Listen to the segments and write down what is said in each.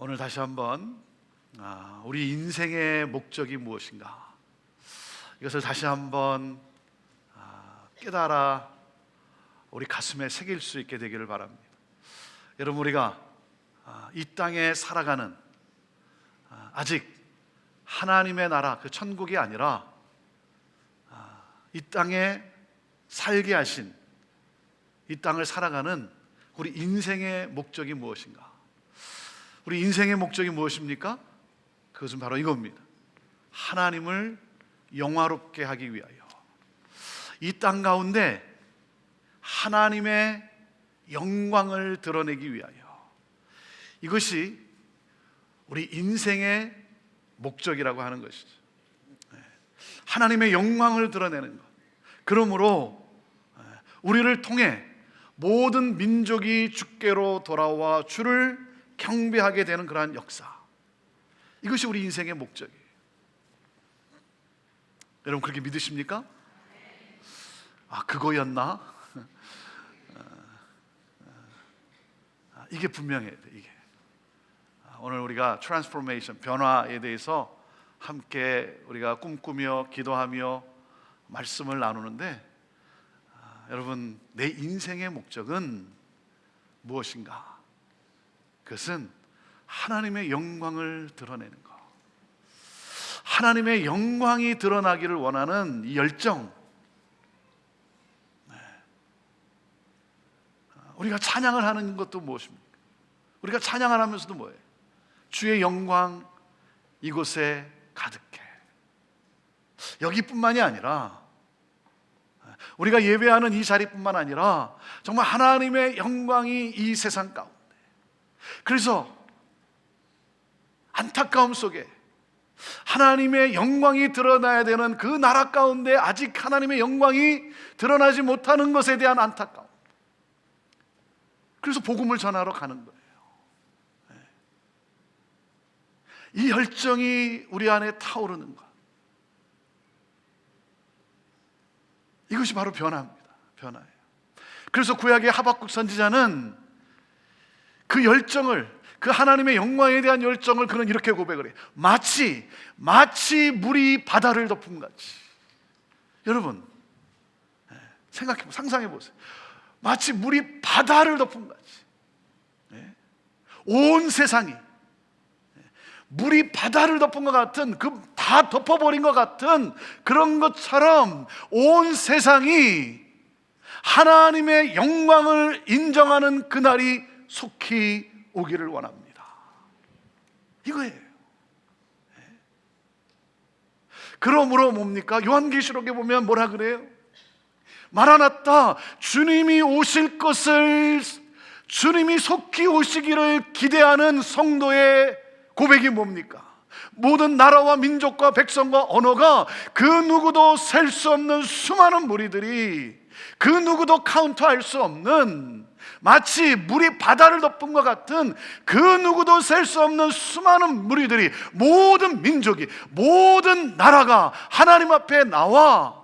오늘 다시 한번 우리 인생의 목적이 무엇인가, 이것을 다시 한번 깨달아 우리 가슴에 새길 수 있게 되기를 바랍니다. 여러분, 우리가 이 땅에 살아가는 아직 하나님의 나라, 그 천국이 아니라 이 땅에 살게 하신, 이 땅을 살아가는 우리 인생의 목적이 무엇인가? 우리 인생의 목적이 무엇입니까? 그것은 바로 이겁니다. 하나님을 영화롭게 하기 위하여, 이 땅 가운데 하나님의 영광을 드러내기 위하여, 이것이 우리 인생의 목적이라고 하는 것이죠. 하나님의 영광을 드러내는 것. 그러므로 우리를 통해 모든 민족이 주께로 돌아와 주를 경배하게 되는 그러한 역사, 이것이 우리 인생의 목적이에요. 여러분, 그렇게 믿으십니까? 그거였나? 이게 분명해야 돼. 이게 오늘 우리가 트랜스포메이션, 변화에 대해서 함께 우리가 꿈꾸며 기도하며 말씀을 나누는데, 여러분, 내 인생의 목적은 무엇인가? 그것은 하나님의 영광을 드러내는 것, 하나님의 영광이 드러나기를 원하는 이 열정. 우리가 찬양을 하는 것도 무엇입니까? 우리가 찬양을 하면서도 뭐예요? 주의 영광 이곳에 가득해. 여기뿐만이 아니라, 우리가 예배하는 이 자리뿐만 아니라 정말 하나님의 영광이 이 세상 가운데, 그래서 안타까움 속에 하나님의 영광이 드러나야 되는 그 나라 가운데 아직 하나님의 영광이 드러나지 못하는 것에 대한 안타까움, 그래서 복음을 전하러 가는 거예요. 이 열정이 우리 안에 타오르는 것, 이것이 바로 변화입니다. 변화예요. 그래서 구약의 하박국 선지자는 그 열정을, 그 하나님의 영광에 대한 열정을 그는 이렇게 고백을 해요. 마치 물이 바다를 덮은 같이. 여러분, 상상해 보세요. 마치 물이 바다를 덮은 같이, 온 세상이 물이 바다를 덮은 것 같은, 다 덮어버린 것 같은 그런 것처럼 온 세상이 하나님의 영광을 인정하는 그날이 속히 오기를 원합니다. 이거예요. 그러므로 뭡니까? 요한계시록에 보면 뭐라 그래요? 마라나타, 주님이 오실 것을, 주님이 속히 오시기를 기대하는 성도의 고백이 뭡니까? 모든 나라와 민족과 백성과 언어가, 그 누구도 셀 수 없는 수많은 무리들이, 그 누구도 카운트할 수 없는, 마치 물이 바다를 덮은 것 같은 그 누구도 셀 수 없는 수많은 무리들이, 모든 민족이, 모든 나라가 하나님 앞에 나와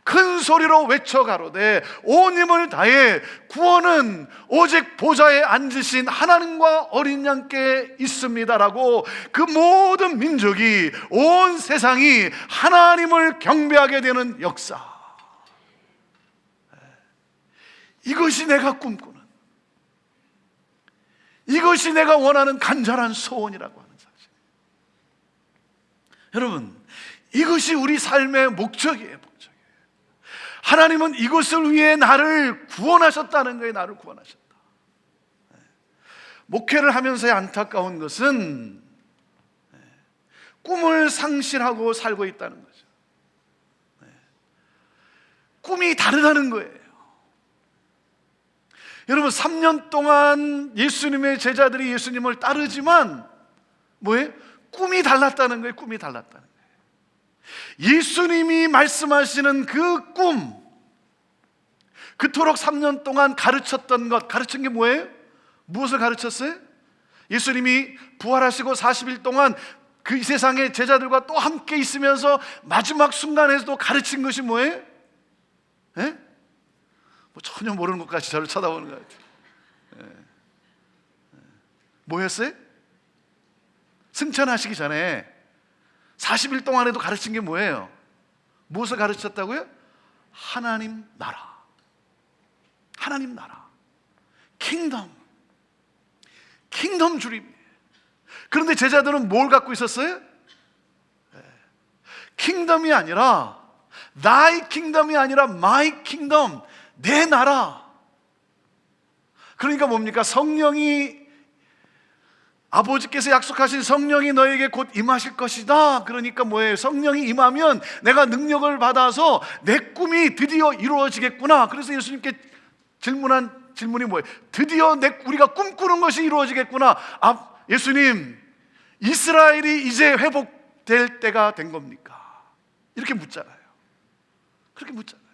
큰 소리로 외쳐 가로되 온 힘을 다해 구원은 오직 보좌에 앉으신 하나님과 어린 양께 있습니다라고, 그 모든 민족이, 온 세상이 하나님을 경배하게 되는 역사, 이것이 내가 꿈꾸는, 이것이 내가 원하는 간절한 소원이라고 하는 사실. 여러분, 이것이 우리 삶의 목적이에요. 하나님은 이것을 위해 나를 구원하셨다는 거예요. 나를 구원하셨다. 목회를 하면서의 안타까운 것은 꿈을 상실하고 살고 있다는 거죠. 꿈이 다르다는 거예요. 여러분, 3년 동안 예수님의 제자들이 예수님을 따르지만 뭐예요? 꿈이 달랐다는 거예요. 꿈이 달랐다는 거예요. 예수님이 말씀하시는 그 꿈, 그토록 3년 동안 가르쳤던 것, 가르친 게 뭐예요? 무엇을 가르쳤어요? 예수님이 부활하시고 40일 동안 그 세상의 제자들과 또 함께 있으면서 마지막 순간에서도 가르친 것이 뭐예요? 전혀 모르는 것 같이 저를 쳐다보는 것 같아요. 뭐였어요? 승천하시기 전에 40일 동안에도 가르친 게 뭐예요? 무엇을 가르쳤다고요? 하나님 나라, 하나님 나라, 킹덤 주님. 그런데 제자들은 뭘 갖고 있었어요? 킹덤이 아니라, 나의 킹덤이 아니라 마이 킹덤, 내 나라. 그러니까 뭡니까? 성령이, 아버지께서 약속하신 성령이 너에게 곧 임하실 것이다. 그러니까 뭐예요? 성령이 임하면 내가 능력을 받아서 내 꿈이 드디어 이루어지겠구나. 그래서 예수님께 질문한 질문이 뭐예요? 드디어 우리가 꿈꾸는 것이 이루어지겠구나. 예수님, 이스라엘이 이제 회복될 때가 된 겁니까? 이렇게 묻잖아요. 그렇게 묻잖아요.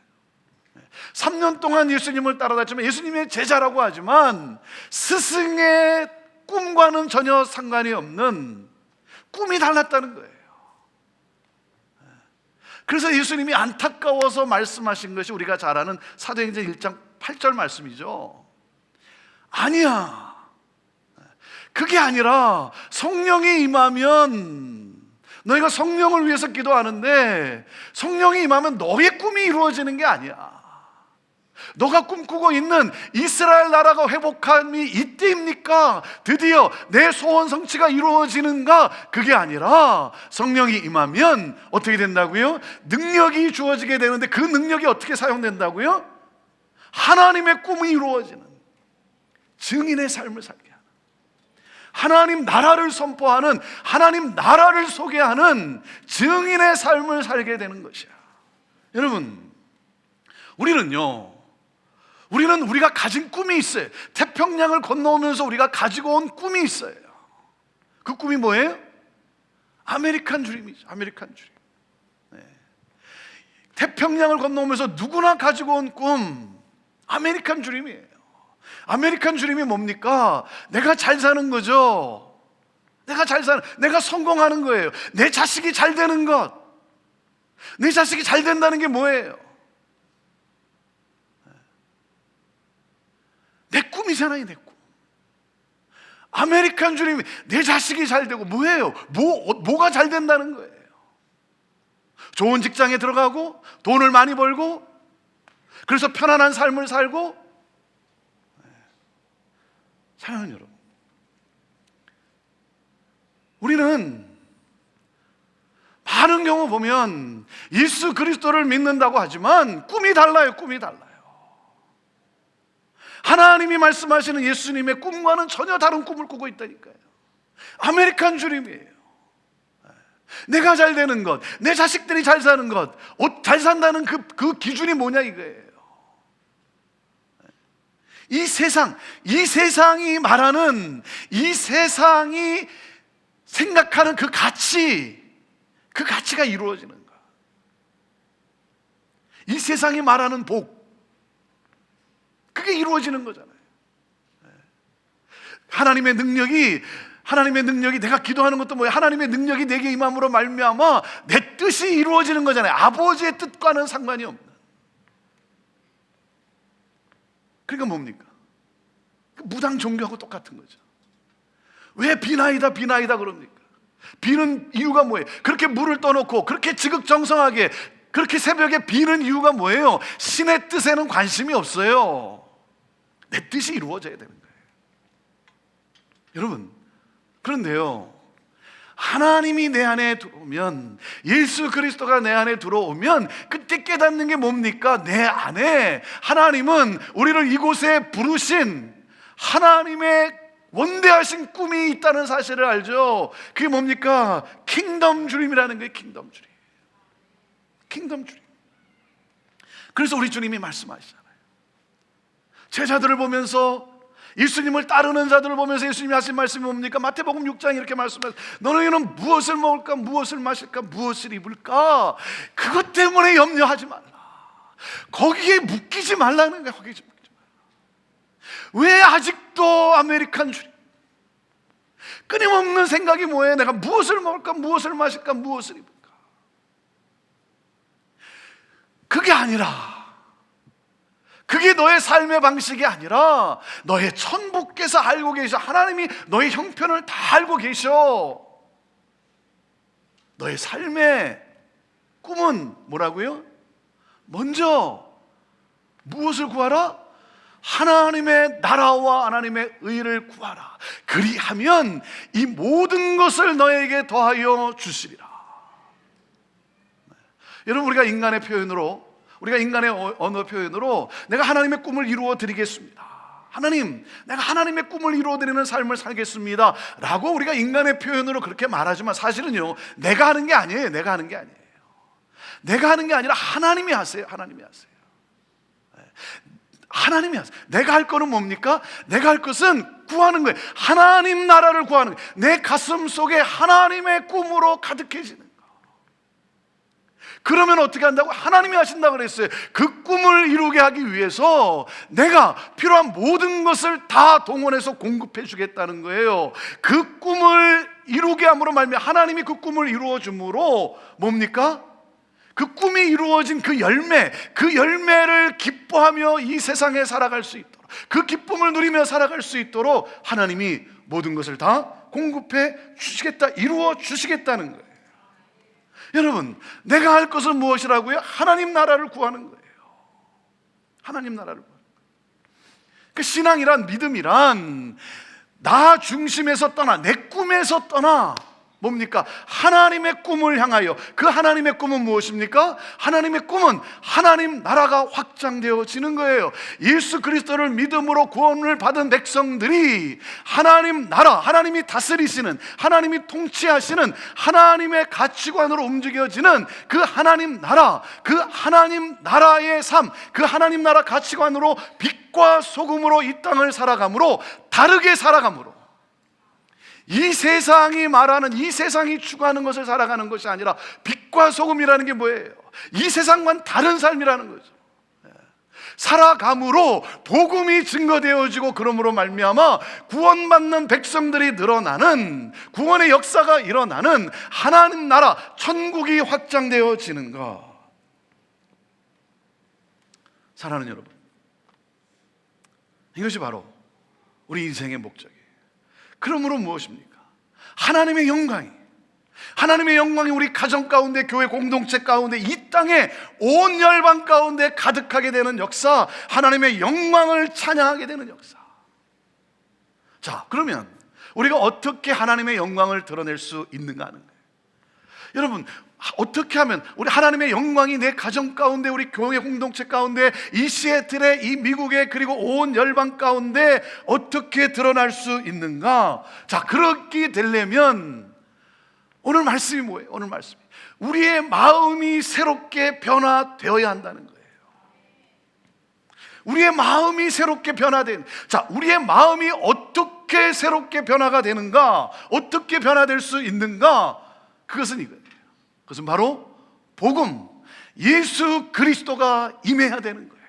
3년 동안 예수님을 따라다녔지만, 예수님의 제자라고 하지만 스승의 꿈과는 전혀 상관이 없는 꿈이 달랐다는 거예요. 그래서 예수님이 안타까워서 말씀하신 것이 우리가 잘 아는 사도행전 1장 8절 말씀이죠. 아니야, 그게 아니라 성령이 임하면, 너희가 성령을 위해서 기도하는데 성령이 임하면 너의 꿈이 이루어지는 게 아니야. 너가 꿈꾸고 있는 이스라엘 나라가 회복함이 이때입니까? 드디어 내 소원 성취가 이루어지는가? 그게 아니라 성령이 임하면 어떻게 된다고요? 능력이 주어지게 되는데, 그 능력이 어떻게 사용된다고요? 하나님의 꿈이 이루어지는, 증인의 삶을 살게 하는, 하나님 나라를 선포하는, 하나님 나라를 소개하는 증인의 삶을 살게 되는 것이야. 여러분, 우리가 가진 꿈이 있어요. 태평양을 건너오면서 우리가 가지고 온 꿈이 있어요. 그 꿈이 뭐예요? 아메리칸 드림이죠. 아메리칸 드림. 네. 태평양을 건너오면서 누구나 가지고 온 꿈, 아메리칸 드림이에요. 아메리칸 드림이 뭡니까? 내가 잘 사는 거죠. 내가 성공하는 거예요. 내 자식이 잘 되는 것. 내 자식이 잘 된다는 게 뭐예요? 내 꿈이잖아요, 내 꿈. 아메리칸 드림이 내 자식이 잘 되고, 뭐예요? 뭐가 잘 된다는 거예요? 좋은 직장에 들어가고 돈을 많이 벌고, 그래서 편안한 삶을 살고. 사랑하는 여러분, 우리는 많은 경우 보면 예수 그리스도를 믿는다고 하지만 꿈이 달라요. 꿈이 달라요. 하나님이 말씀하시는 예수님의 꿈과는 전혀 다른 꿈을 꾸고 있다니까요. 아메리칸 드림이에요. 내가 잘 되는 것, 내 자식들이 잘 사는 것, 잘 산다는 그 기준이 뭐냐 이거예요. 이 세상이 말하는, 이 세상이 생각하는 그 가치가 이루어지는 것. 이 세상이 말하는 복, 그게 이루어지는 거잖아요. 하나님의 능력이 내가 기도하는 것도 뭐예요? 하나님의 능력이 내게 임함으로 말미암아 내 뜻이 이루어지는 거잖아요. 아버지의 뜻과는 상관이 없는. 그러니까 뭡니까? 무당 종교하고 똑같은 거죠. 왜 비나이다 그럽니까? 비는 이유가 뭐예요? 그렇게 물을 떠놓고 그렇게 지극정성하게 그렇게 새벽에 비는 이유가 뭐예요? 신의 뜻에는 관심이 없어요. 내 뜻이 이루어져야 되는 거예요. 여러분, 그런데요, 하나님이 내 안에 들어오면, 예수 그리스도가 내 안에 들어오면 그때 깨닫는 게 뭡니까? 내 안에 하나님은 우리를 이곳에 부르신 하나님의 원대하신 꿈이 있다는 사실을 알죠. 그게 뭡니까? 킹덤 드림이라는 거예요. 킹덤 드림. 그래서 우리 주님이 말씀하시잖아요. 제자들을 보면서, 예수님을 따르는 자들을 보면서 예수님이 하신 말씀이 뭡니까? 마태복음 6장 이렇게 말씀하세요. 너희는 무엇을 먹을까, 무엇을 마실까, 무엇을 입을까? 그것 때문에 염려하지 말라. 거기에 묶이지 말라는 거예요. 왜 아직도 아메리칸 드림? 끊임없는 생각이 뭐예요? 내가 무엇을 먹을까, 무엇을 마실까, 무엇을 입을까? 그게 아니라, 그게 너의 삶의 방식이 아니라 너의 천부께서 알고 계셔. 하나님이 너의 형편을 다 알고 계셔. 너의 삶의 꿈은 뭐라고요? 먼저 무엇을 구하라? 하나님의 나라와 하나님의 의를 구하라. 그리하면 이 모든 것을 너에게 더하여 주시리라. 여러분, 우리가 인간의 언어 표현으로 내가 하나님의 꿈을 이루어 드리겠습니다, 하나님, 내가 하나님의 꿈을 이루어드리는 삶을 살겠습니다 라고 우리가 인간의 표현으로 그렇게 말하지만, 사실은요, 내가 하는 게 아니에요. 내가 하는 게 아니라 하나님이 하세요. 하나님이 하세요. 내가 할 거는 뭡니까? 내가 할 것은 구하는 거예요. 하나님 나라를 구하는 거예요. 내 가슴 속에 하나님의 꿈으로 가득해지는 거예요. 그러면 어떻게 한다고? 하나님이 하신다고 그랬어요. 그 꿈을 이루게 하기 위해서 내가 필요한 모든 것을 다 동원해서 공급해 주겠다는 거예요. 그 꿈을 이루게 함으로 말미암아 하나님이 그 꿈을 이루어 줌으로 뭡니까? 그 꿈이 이루어진 그 열매를 기뻐하며 이 세상에 살아갈 수 있도록, 그 기쁨을 누리며 살아갈 수 있도록 하나님이 모든 것을 다 공급해 주시겠다, 이루어 주시겠다는 거예요. 여러분, 내가 할 것은 무엇이라고요? 하나님 나라를 구하는 거예요. 하나님 나라를 구하는 거예요. 그 신앙이란, 믿음이란 나 중심에서 떠나, 내 꿈에서 떠나 뭡니까? 하나님의 꿈을 향하여. 그 하나님의 꿈은 무엇입니까? 하나님의 꿈은 하나님 나라가 확장되어지는 거예요. 예수 그리스도를 믿음으로 구원을 받은 백성들이 하나님 나라, 하나님이 다스리시는, 하나님이 통치하시는 하나님의 가치관으로 움직여지는 그 하나님 나라, 그 하나님 나라의 삶, 그 하나님 나라 가치관으로 빛과 소금으로 이 땅을 살아감으로, 다르게 살아감으로, 이 세상이 말하는, 이 세상이 추구하는 것을 살아가는 것이 아니라 빛과 소금이라는 게 뭐예요? 이 세상과는 다른 삶이라는 거죠. 살아감으로 복음이 증거되어지고, 그러므로 말미암아 구원받는 백성들이 늘어나는, 구원의 역사가 일어나는 하나님 나라, 천국이 확장되어지는 것. 사랑하는 여러분, 이것이 바로 우리 인생의 목적이에요. 그러므로 무엇입니까? 하나님의 영광이 우리 가정 가운데, 교회 공동체 가운데, 이 땅에 온 열방 가운데 가득하게 되는 역사, 하나님의 영광을 찬양하게 되는 역사. 자, 그러면 우리가 어떻게 하나님의 영광을 드러낼 수 있는가 하는 거예요. 여러분, 어떻게 하면 우리 하나님의 영광이 내 가정 가운데, 우리 교회 공동체 가운데, 이 시애틀에, 이 미국에, 그리고 온 열방 가운데 어떻게 드러날 수 있는가? 자, 그렇게 되려면 오늘 말씀이 뭐예요? 오늘 말씀이 우리의 마음이 새롭게 변화되어야 한다는 거예요. 우리의 마음이 새롭게 변화된, 자, 우리의 마음이 어떻게 새롭게 변화가 되는가? 어떻게 변화될 수 있는가? 그것은 이거예요. 그것은 바로 복음, 예수 그리스도가 임해야 되는 거예요.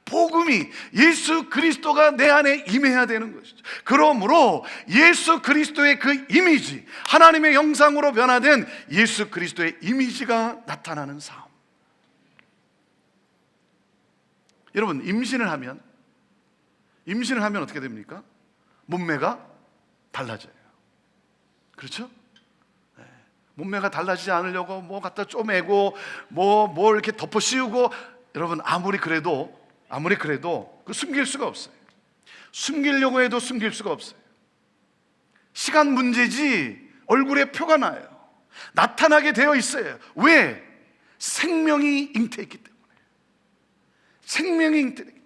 복음이, 예수 그리스도가 내 안에 임해야 되는 것이죠. 그러므로 예수 그리스도의 그 이미지, 하나님의 형상으로 변화된 예수 그리스도의 이미지가 나타나는 삶. 여러분, 임신을 하면 어떻게 됩니까? 몸매가 달라져요. 그렇죠? 몸매가 달라지지 않으려고 뭐 갖다 쪼매고 뭐 이렇게 덮어 씌우고, 여러분, 아무리 그래도 그 숨길 수가 없어요. 숨기려고 해도 숨길 수가 없어요. 시간 문제지 얼굴에 표가 나요. 나타나게 되어 있어요. 왜? 생명이 잉태했기 때문에. 생명이 잉태했기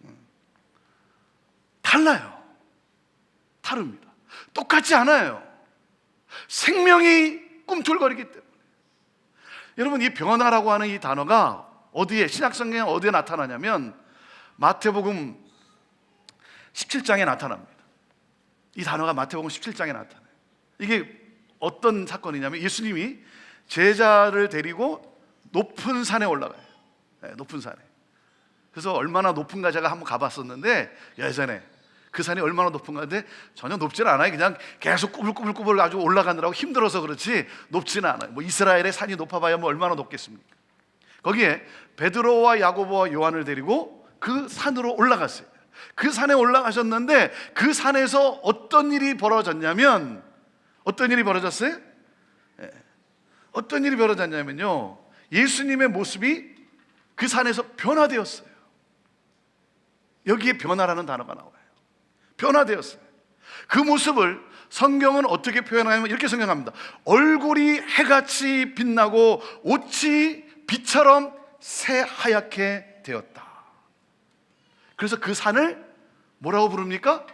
때문에. 달라요. 다릅니다. 똑같지 않아요. 생명이 꿈틀거리기 때문에. 여러분, 이 변화라고 하는 이 단어가 어디에, 신약성경에 어디에 나타나냐면 마태복음 17장에 나타납니다. 이 단어가 마태복음 17장에 나타나요. 이게 어떤 사건이냐면, 예수님이 제자를 데리고 높은 산에 올라가요. 높은 산에. 그래서 얼마나 높은가 제가 한번 가봤었는데, 예전에 그 산이 얼마나 높은가 하는데 전혀 높지는 않아요. 그냥 계속 꾸불꾸불 아주 올라가느라고 힘들어서 그렇지 높지는 않아요. 뭐 이스라엘의 산이 높아봐야 뭐 얼마나 높겠습니까? 거기에 베드로와 야고보와 요한을 데리고 그 산으로 올라갔어요. 그 산에 올라가셨는데, 그 산에서 어떤 일이 벌어졌냐면, 어떤 일이 벌어졌어요? 어떤 일이 벌어졌냐면요, 예수님의 모습이 그 산에서 변화되었어요. 여기에 변화라는 단어가 나와요. 변화되었어요. 그 모습을 성경은 어떻게 표현하냐면 이렇게 성경합니다. 얼굴이 해같이 빛나고 옷이 빛처럼 새하얗게 되었다. 그래서 그 산을 뭐라고 부릅니까?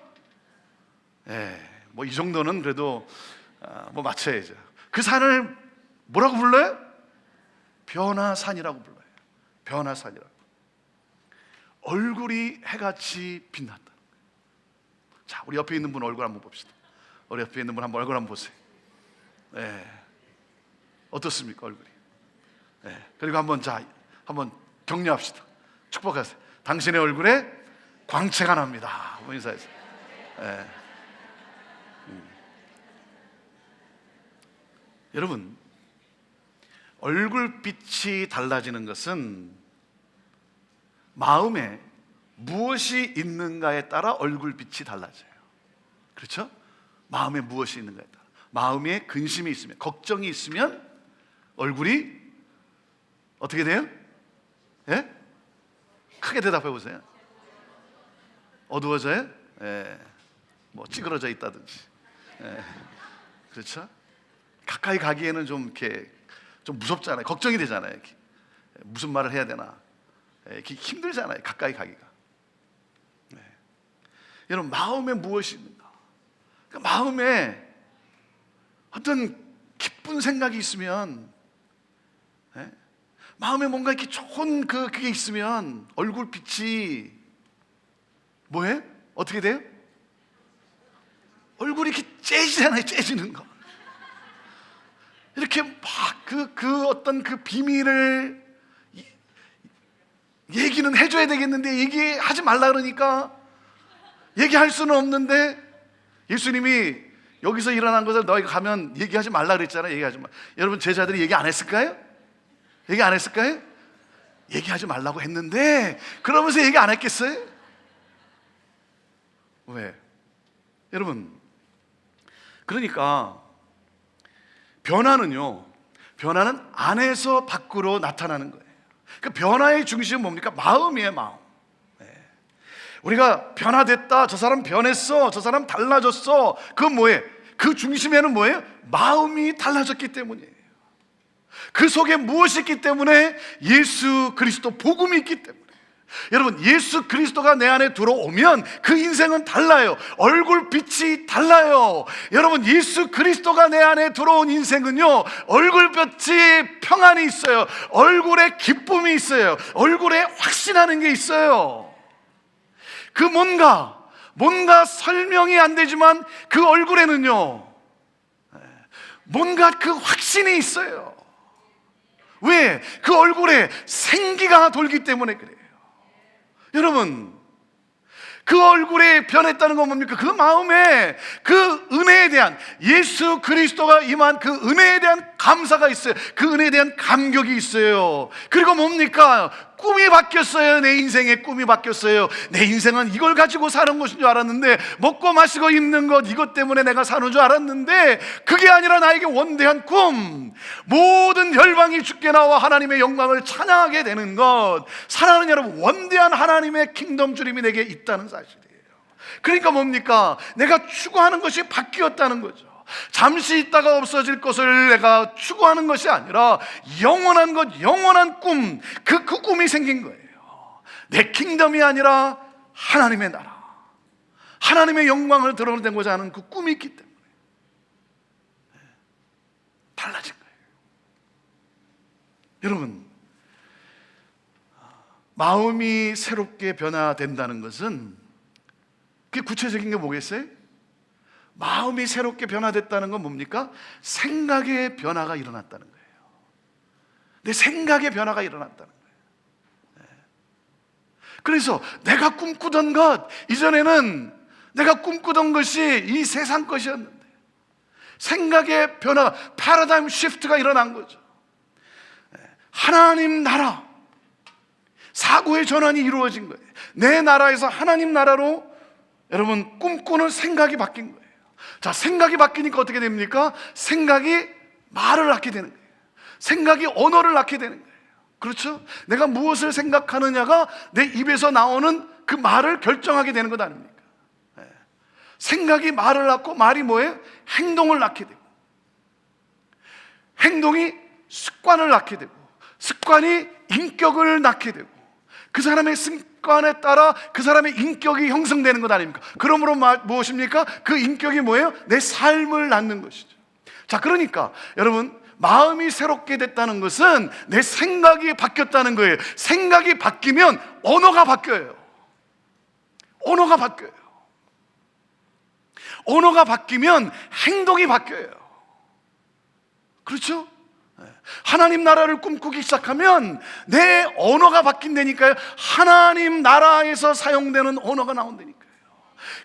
뭐 이 정도는 그래도 뭐 맞춰야죠. 그 산을 뭐라고 불러요? 변화산이라고 불러요. 변화산이라고. 얼굴이 해같이 빛났다. 자, 우리 옆에 있는 분 얼굴 한번 봅시다. 우리 옆에 있는 분 한번 얼굴 한번 보세요. 어떻습니까, 얼굴이? 그리고 한번 격려합시다. 축복하세요. 당신의 얼굴에 광채가 납니다. 한번 인사해주세요. 여러분, 얼굴빛이 달라지는 것은 마음에 무엇이 있는가에 따라 얼굴빛이 달라져요. 그렇죠? 마음에 무엇이 있는가에 따라. 마음에 근심이 있으면, 걱정이 있으면 얼굴이 어떻게 돼요? 크게 대답해 보세요. 어두워져요? 뭐 찌그러져 있다든지. 그렇죠? 가까이 가기에는 좀 이렇게 좀 무섭잖아요. 걱정이 되잖아요. 이렇게. 무슨 말을 해야 되나? 이렇게 힘들잖아요. 가까이 가기가. 여러분, 마음에 무엇이 있는가? 그러니까 마음에 어떤 기쁜 생각이 있으면, 마음에 뭔가 이렇게 좋은 그게 있으면 얼굴빛이 뭐해? 어떻게 돼요? 얼굴이 이렇게 째지잖아요. 째지는 거. 이렇게 막 그 어떤 그 비밀을 얘기는 해줘야 되겠는데 얘기하지 말라 그러니까 얘기할 수는 없는데, 예수님이 여기서 일어난 것을 너희가 가면 얘기하지 말라 그랬잖아요. 얘기하지 마. 여러분, 제자들이 얘기 안 했을까요? 얘기 안 했을까요? 얘기하지 말라고 했는데 그러면서 얘기 안 했겠어요? 왜? 여러분, 그러니까 변화는 안에서 밖으로 나타나는 거예요. 그 변화의 중심은 뭡니까? 마음이에요, 마음. 우리가 변화됐다, 저 사람 변했어, 저 사람 달라졌어. 그건 뭐예요? 그 중심에는 뭐예요? 마음이 달라졌기 때문이에요. 그 속에 무엇이 있기 때문에? 예수 그리스도 복음이 있기 때문에. 여러분, 예수 그리스도가 내 안에 들어오면 그 인생은 달라요. 얼굴빛이 달라요. 여러분, 예수 그리스도가 내 안에 들어온 인생은요, 얼굴빛이 평안이 있어요. 얼굴에 기쁨이 있어요. 얼굴에 확신하는 게 있어요. 그 뭔가 설명이 안 되지만 그 얼굴에는요, 뭔가 그 확신이 있어요. 왜? 그 얼굴에 생기가 돌기 때문에 그래요. 여러분, 그 얼굴에 변했다는 건 뭡니까? 그 마음에 그 은혜에 대한, 예수 그리스도가 임한 그 은혜에 대한 감사가 있어요. 그 은혜에 대한 감격이 있어요. 그리고 뭡니까? 꿈이 바뀌었어요. 내 인생의 꿈이 바뀌었어요. 내 인생은 이걸 가지고 사는 것인 줄 알았는데, 먹고 마시고 입는 것, 이것 때문에 내가 사는 줄 알았는데 그게 아니라 나에게 원대한 꿈, 모든 열방이 주께 나와 하나님의 영광을 찬양하게 되는 것, 사랑하는 여러분, 원대한 하나님의 킹덤 주림이 내게 있다는 사실이에요. 그러니까 뭡니까? 내가 추구하는 것이 바뀌었다는 거죠. 잠시 있다가 없어질 것을 내가 추구하는 것이 아니라 영원한 것, 영원한 꿈, 그 꿈이 생긴 거예요. 내 킹덤이 아니라 하나님의 나라, 하나님의 영광을 드러내고자 하는 그 꿈이 있기 때문에 달라진 거예요. 여러분, 마음이 새롭게 변화된다는 것은, 그게 구체적인 게 뭐겠어요? 마음이 새롭게 변화됐다는 건 뭡니까? 생각의 변화가 일어났다는 거예요. 내 생각의 변화가 일어났다는 거예요. 그래서 내가 꿈꾸던 것, 이전에는 내가 꿈꾸던 것이 이 세상 것이었는데 생각의 변화, 패러다임 시프트가 일어난 거죠. 하나님 나라, 사고의 전환이 이루어진 거예요. 내 나라에서 하나님 나라로 여러분 꿈꾸는 생각이 바뀐 거예요. 자, 생각이 바뀌니까 어떻게 됩니까? 생각이 말을 낳게 되는 거예요. 생각이 언어를 낳게 되는 거예요. 그렇죠? 내가 무엇을 생각하느냐가 내 입에서 나오는 그 말을 결정하게 되는 것 아닙니까? 생각이 말을 낳고, 말이 뭐예요? 행동을 낳게 되고, 행동이 습관을 낳게 되고, 습관이 인격을 낳게 되고, 그 사람의 습관에 따라 그 사람의 인격이 형성되는 것 아닙니까? 그러므로 무엇입니까? 그 인격이 뭐예요? 내 삶을 낳는 것이죠. 자, 그러니까 여러분, 마음이 새롭게 됐다는 것은 내 생각이 바뀌었다는 거예요. 생각이 바뀌면 언어가 바뀌어요. 언어가 바뀌어요. 언어가 바뀌면 행동이 바뀌어요. 그렇죠? 하나님 나라를 꿈꾸기 시작하면 내 언어가 바뀐다니까요. 하나님 나라에서 사용되는 언어가 나온다니까요.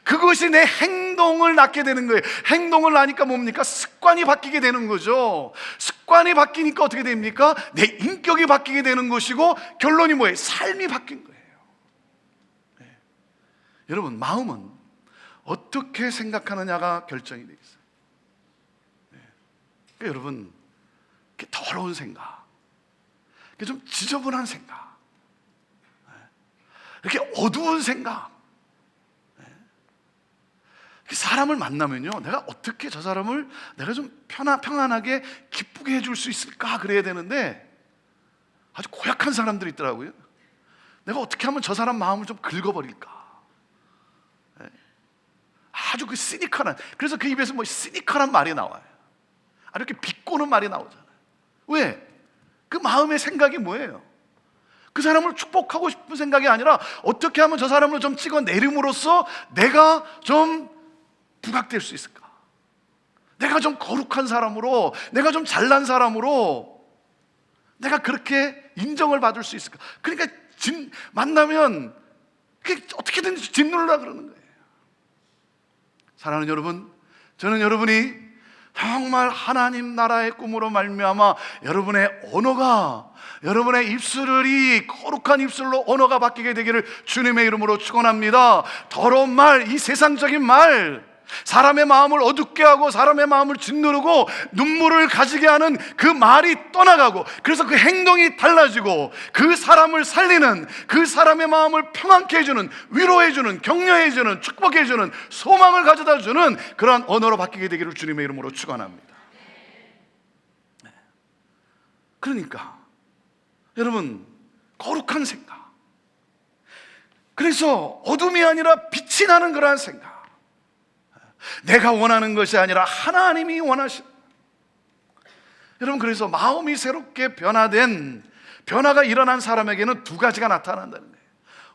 그것이 내 행동을 낳게 되는 거예요. 행동을 낳으니까 뭡니까? 습관이 바뀌게 되는 거죠. 습관이 바뀌니까 어떻게 됩니까? 내 인격이 바뀌게 되는 것이고, 결론이 뭐예요? 삶이 바뀐 거예요. 네. 여러분, 마음은 어떻게 생각하느냐가 결정이 되겠어요. 네. 그러니까 여러분, 더러운 생각, 좀 지저분한 생각, 이렇게 어두운 생각, 사람을 만나면요, 내가 어떻게 저 사람을 내가 좀 평안하게 기쁘게 해줄 수 있을까 그래야 되는데, 아주 고약한 사람들이 있더라고요. 내가 어떻게 하면 저 사람 마음을 좀 긁어버릴까, 아주 그 시니컬한, 그래서 그 입에서 뭐 시니컬한 말이 나와요. 아주 이렇게 비꼬는 말이 나오잖아요. 왜? 그 마음의 생각이 뭐예요? 그 사람을 축복하고 싶은 생각이 아니라 어떻게 하면 저 사람을 좀 찍어내림으로써 내가 좀 부각될 수 있을까? 내가 좀 거룩한 사람으로, 내가 좀 잘난 사람으로 내가 그렇게 인정을 받을 수 있을까? 그러니까 만나면 어떻게든 짓누르려고 그러는 거예요. 사랑하는 여러분, 저는 여러분이 정말 하나님 나라의 꿈으로 말미암아 여러분의 언어가, 여러분의 입술이 거룩한 입술로 언어가 바뀌게 되기를 주님의 이름으로 축원합니다. 더러운 말, 이 세상적인 말, 사람의 마음을 어둡게 하고 사람의 마음을 짓누르고 눈물을 가지게 하는 그 말이 떠나가고, 그래서 그 행동이 달라지고 그 사람을 살리는, 그 사람의 마음을 평안케 해주는, 위로해주는, 격려해주는, 축복해주는, 소망을 가져다주는 그러한 언어로 바뀌게 되기를 주님의 이름으로 축원합니다. 그러니까 여러분, 거룩한 생각, 그래서 어둠이 아니라 빛이 나는 그러한 생각, 내가 원하는 것이 아니라 하나님이 원하신, 여러분, 그래서 마음이 새롭게 변화가 일어난 사람에게는 두 가지가 나타난다는 거예요.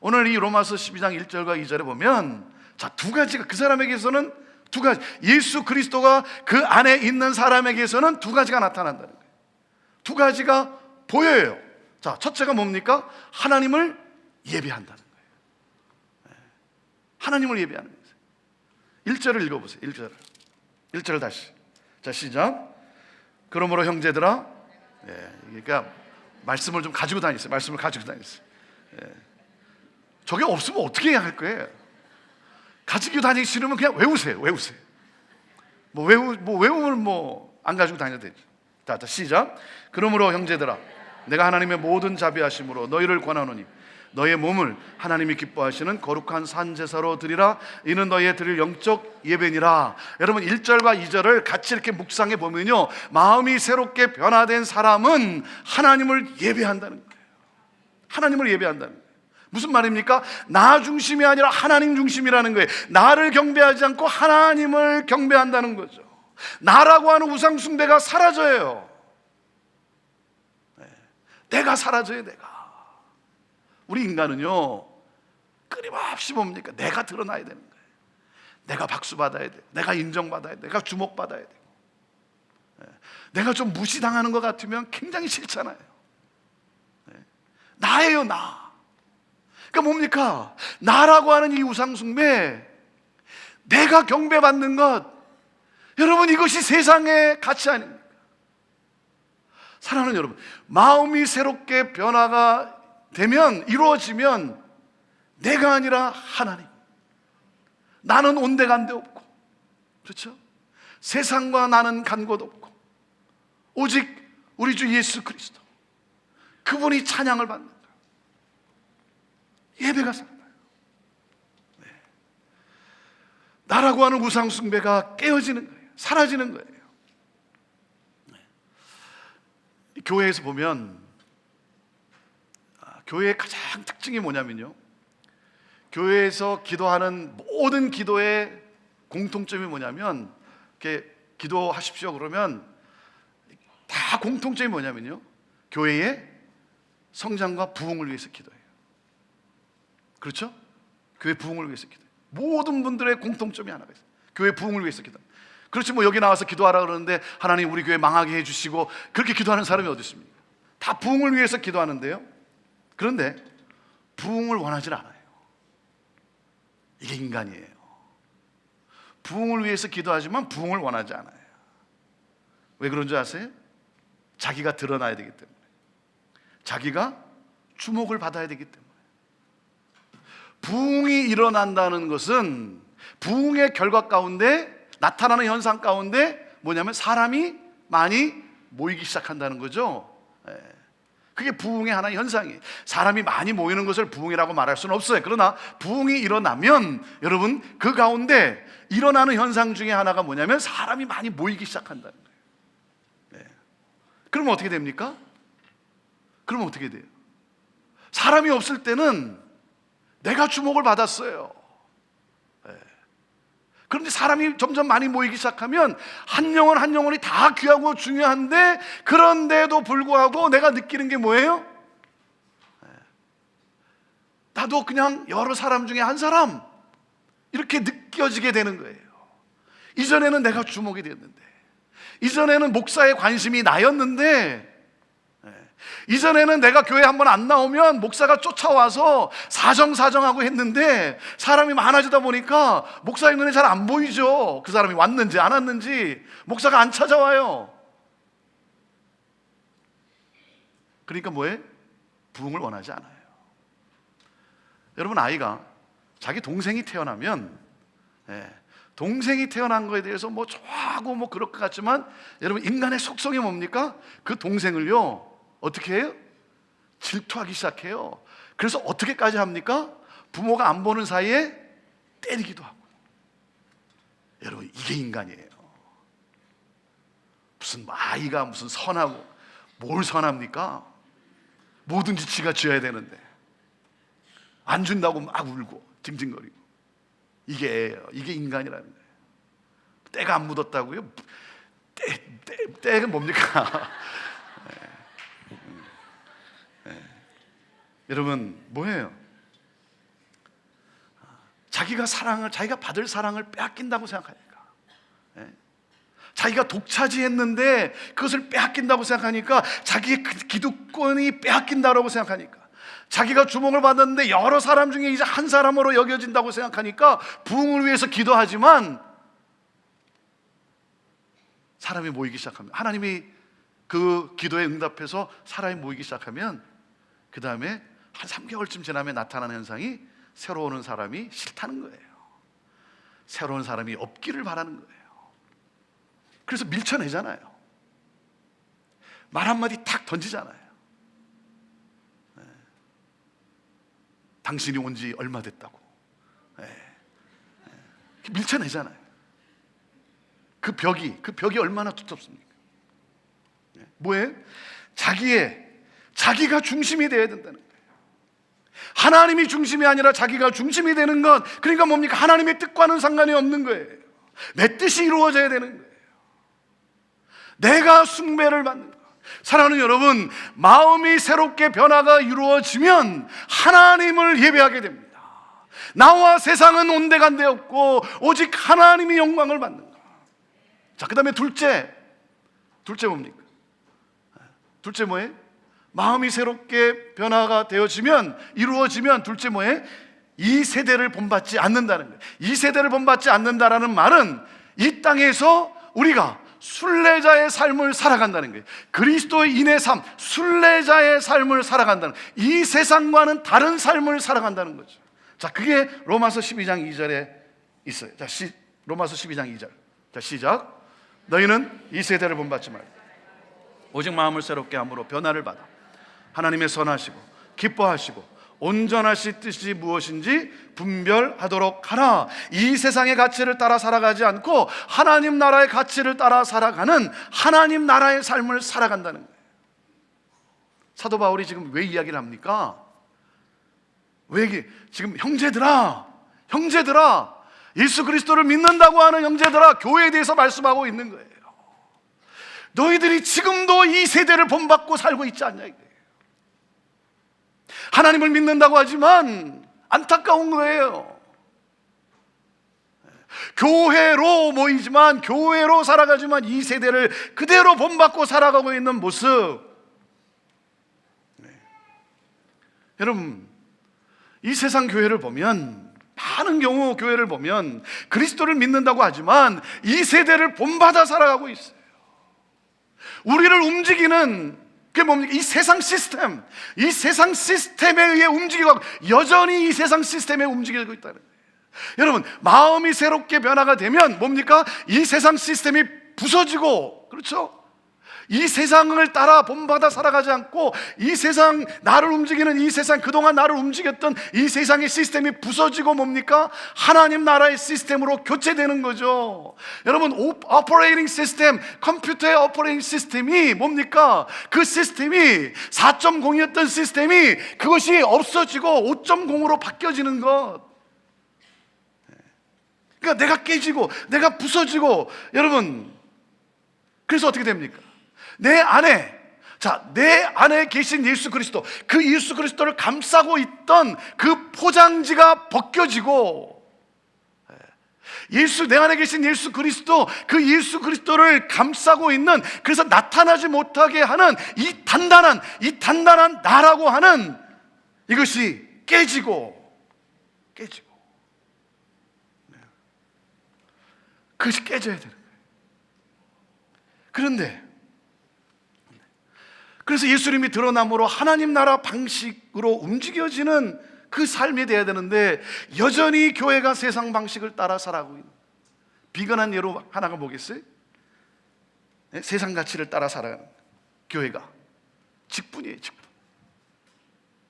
오늘 이 로마서 12장 1절과 2절에 보면, 자, 두 가지가, 그 사람에게서는 두 가지, 예수 그리스도가 그 안에 있는 사람에게서는 두 가지가 나타난다는 거예요. 두 가지가 보여요. 자, 첫째가 뭡니까? 하나님을 예배한다는 거예요. 하나님을 예배하는 거예요. 1절을 읽어보세요. 1절을 다시. 자, 시작. 그러므로 형제들아, 그러니까 말씀을 좀 가지고 다니세요. 말씀을 가지고 다니세요. 저게 없으면 어떻게 해야 할 거예요? 가지고 다니기 싫으면 그냥 외우세요. 외우면 안 가지고 다녀도 되죠. 자, 시작. 그러므로 형제들아, 내가 하나님의 모든 자비하심으로 너희를 권하노니 너의 몸을 하나님이 기뻐하시는 거룩한 산제사로 드리라. 이는 너희의 드릴 영적 예배니라. 여러분, 1절과 2절을 같이 이렇게 묵상해 보면요, 마음이 새롭게 변화된 사람은 하나님을 예배한다는 거예요. 하나님을 예배한다는 거예요. 무슨 말입니까? 나 중심이 아니라 하나님 중심이라는 거예요. 나를 경배하지 않고 하나님을 경배한다는 거죠. 나라고 하는 우상 숭배가 사라져요. 내가 사라져요. 내가. 우리 인간은요, 끊임없이 뭡니까? 내가 드러나야 되는 거예요. 내가 박수 받아야 돼. 내가 인정받아야 돼. 내가 주목받아야 돼. 내가 좀 무시당하는 것 같으면 굉장히 싫잖아요. 나예요, 나. 그러니까 뭡니까? 나라고 하는 이 우상숭배, 내가 경배받는 것, 여러분, 이것이 세상의 가치 아닙니까? 사랑하는 여러분, 마음이 새롭게 변화가 되면, 이루어지면 내가 아니라 하나님, 나는 온데간데 없고 그렇죠? 세상과 나는 간 곳 없고 오직 우리 주 예수 그리스도, 그분이 찬양을 받는다. 예배가 살아나요. 네. 나라고 하는 우상 숭배가 깨어지는 거예요. 사라지는 거예요. 네. 교회에서 보면 교회의 가장 특징이 뭐냐면요, 교회에서 기도하는 모든 기도의 공통점이 뭐냐면, 이렇게 기도하십시오 그러면 다 공통점이 뭐냐면요, 교회의 성장과 부흥을 위해서 기도해요. 그렇죠? 교회 부흥을 위해서 기도해요. 모든 분들의 공통점이 하나가 있어요. 교회 부흥을 위해서 기도해요. 그렇지, 뭐 여기 나와서 기도하라 그러는데 하나님 우리 교회 망하게 해주시고 그렇게 기도하는 사람이 어디 있습니까? 다 부흥을 위해서 기도하는데요, 그런데 부흥을 원하지 않아요. 이게 인간이에요. 부흥을 위해서 기도하지만 부흥을 원하지 않아요. 왜 그런 줄 아세요? 자기가 드러나야 되기 때문에, 자기가 주목을 받아야 되기 때문에. 부흥이 일어난다는 것은, 부흥의 결과 가운데 나타나는 현상 가운데 뭐냐면 사람이 많이 모이기 시작한다는 거죠. 그게 부흥의 하나의 현상이에요. 사람이 많이 모이는 것을 부흥이라고 말할 수는 없어요. 그러나 부흥이 일어나면 여러분, 그 가운데 일어나는 현상 중에 하나가 뭐냐면 사람이 많이 모이기 시작한다는 거예요. 네. 그러면 어떻게 됩니까? 그러면 어떻게 돼요? 사람이 없을 때는 내가 주목을 받았어요. 네. 그런데 사람이 점점 많이 모이기 시작하면 한 영혼 한 영혼이 다 귀하고 중요한데, 그런데도 불구하고 내가 느끼는 게 뭐예요? 나도 그냥 여러 사람 중에 한 사람, 이렇게 느껴지게 되는 거예요. 이전에는 내가 주목이 됐는데, 이전에는 목사의 관심이 나였는데, 이전에는 내가 교회 한번 안 나오면 목사가 쫓아와서 사정사정하고 했는데, 사람이 많아지다 보니까 목사의 눈에 잘 안 보이죠. 그 사람이 왔는지 안 왔는지 목사가 안 찾아와요. 그러니까 뭐예요? 부흥을 원하지 않아요. 여러분, 아이가 자기 동생이 태어나면, 동생이 태어난 거에 대해서 뭐 좋아하고 뭐 그럴 것 같지만, 여러분, 인간의 속성이 뭡니까? 그 동생을요 어떻게 해요? 질투하기 시작해요. 그래서 어떻게까지 합니까? 부모가 안 보는 사이에 때리기도 하고. 여러분, 이게 인간이에요. 무슨 아이가 무슨 선하고, 뭘 선합니까? 뭐든지 지가 쥐어야 되는데 안 준다고 막 울고 징징거리고. 이게 인간이라는 거예요. 때가 안 묻었다고요? 때가 뭡니까? 여러분, 뭐예요? 자기가 받을 사랑을 빼앗긴다고 생각하니까, 자기가 독차지했는데 그것을 빼앗긴다고 생각하니까, 자기의 기득권이 빼앗긴다고 생각하니까, 자기가 주목을 받았는데 여러 사람 중에 이제 한 사람으로 여겨진다고 생각하니까 부흥을 위해서 기도하지만, 사람이 모이기 시작합니다. 하나님이 그 기도에 응답해서 사람이 모이기 시작하면, 그 다음에 한 3개월쯤 지나면 나타나는 현상이, 새로 오는 사람이 싫다는 거예요. 새로운 사람이 없기를 바라는 거예요. 그래서 밀쳐내잖아요. 말 한마디 탁 던지잖아요. 당신이 온 지 얼마 됐다고. 밀쳐내잖아요. 그 벽이 얼마나 두텁습니까? 뭐예요? 자기가 중심이 되어야 된다는 거예요. 하나님이 중심이 아니라 자기가 중심이 되는 것. 그러니까 뭡니까? 하나님의 뜻과는 상관이 없는 거예요. 내 뜻이 이루어져야 되는 거예요. 내가 숭배를 받는 것. 사랑하는 여러분, 마음이 새롭게 변화가 이루어지면 하나님을 예배하게 됩니다. 나와 세상은 온데간데 없고 오직 하나님이 영광을 받는 것. 자, 그 다음에 둘째 뭡니까? 둘째 뭐예요? 마음이 새롭게 변화가 되어지면, 이루어지면 둘째 뭐예요? 이 세대를 본받지 않는다는 거예요. 이 세대를 본받지 않는다라는 말은 이 땅에서 우리가 순례자의 삶을 살아간다는 거예요. 그리스도인의 삶, 순례자의 삶을 살아간다는 거예요. 이 세상과는 다른 삶을 살아간다는 거죠. 자, 그게 로마서 12장 2절에 있어요. 자, 로마서 12장 2절 자, 시작. 너희는 이 세대를 본받지 말고 오직 마음을 새롭게 함으로 변화를 받아 하나님의 선하시고 기뻐하시고 온전하신 뜻이 무엇인지 분별하도록 하라. 이 세상의 가치를 따라 살아가지 않고 하나님 나라의 가치를 따라 살아가는 하나님 나라의 삶을 살아간다는 거예요. 사도 바울이 지금 왜 이야기를 합니까? 왜 지금 형제들아 예수 그리스도를 믿는다고 하는 형제들아, 교회에 대해서 말씀하고 있는 거예요. 너희들이 지금도 이 세대를 본받고 살고 있지 않냐 이거예요. 하나님을 믿는다고 하지만 안타까운 거예요. 교회로 모이지만, 교회로 살아가지만 이 세대를 그대로 본받고 살아가고 있는 모습. 여러분, 이 세상 교회를 보면, 많은 경우 교회를 보면 그리스도를 믿는다고 하지만 이 세대를 본받아 살아가고 있어요. 우리를 움직이는 그게 뭡니까? 이 세상 시스템, 이 세상 시스템에 의해 움직이고 여전히 이 세상 시스템에 움직이고 있다는 거예요. 여러분, 마음이 새롭게 변화가 되면 뭡니까? 이 세상 시스템이 부서지고, 그렇죠? 이 세상을 따라 본받아 살아가지 않고 이 세상, 나를 움직이는 이 세상, 그동안 나를 움직였던 이 세상의 시스템이 부서지고 뭡니까? 하나님 나라의 시스템으로 교체되는 거죠. 여러분, 오퍼레이팅 시스템, 컴퓨터의 오퍼레이팅 시스템이 뭡니까? 그 시스템이 4.0이었던 시스템이 그것이 없어지고 5.0으로 바뀌어지는 것. 그러니까 내가 깨지고 내가 부서지고, 여러분, 그래서 어떻게 됩니까? 내 안에 계신 예수 그리스도, 그 예수 그리스도를 감싸고 있던 그 포장지가 벗겨지고, 내 안에 계신 예수 그리스도, 그 예수 그리스도를 감싸고 있는, 그래서 나타나지 못하게 하는 이 단단한 나라고 하는 이것이 깨지고 그것이 깨져야 되는 거예요. 그래서 예수님이 드러남으로 하나님 나라 방식으로 움직여지는 그 삶이 돼야 되는데, 여전히 교회가 세상 방식을 따라 살아가고 있는, 비근한 예로 하나가 뭐겠어요? 세상 가치를 따라 살아가는 교회가 직분이에요.